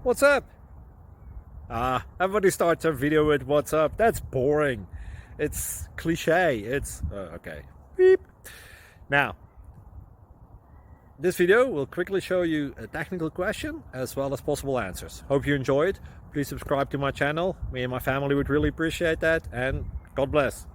What's up? Everybody starts a video with what's up. That's boring. It's cliche. It's okay. Beep. Now, this video will quickly show you a technical question as well as possible answers. Hope you enjoyed. Please subscribe to my channel. Me and my family would really appreciate that, and God bless.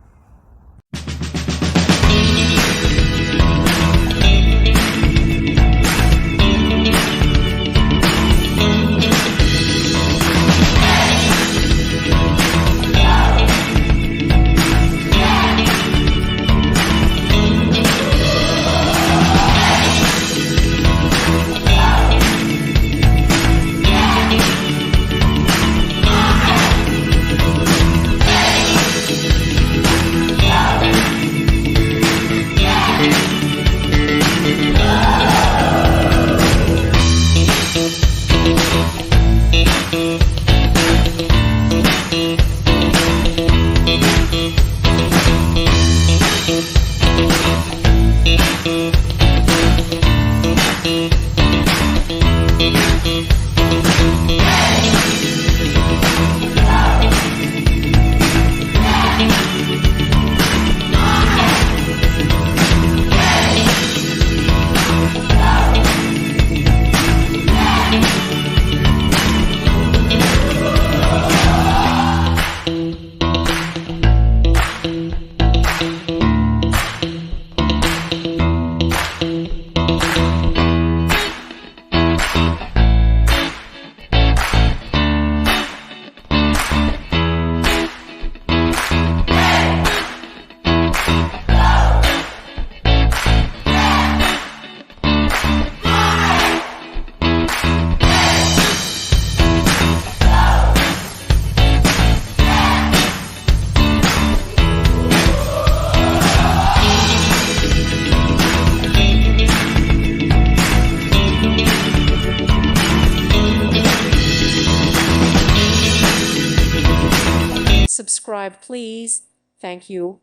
Subscribe, please. Thank you.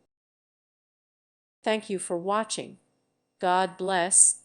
Thank you for watching. God bless.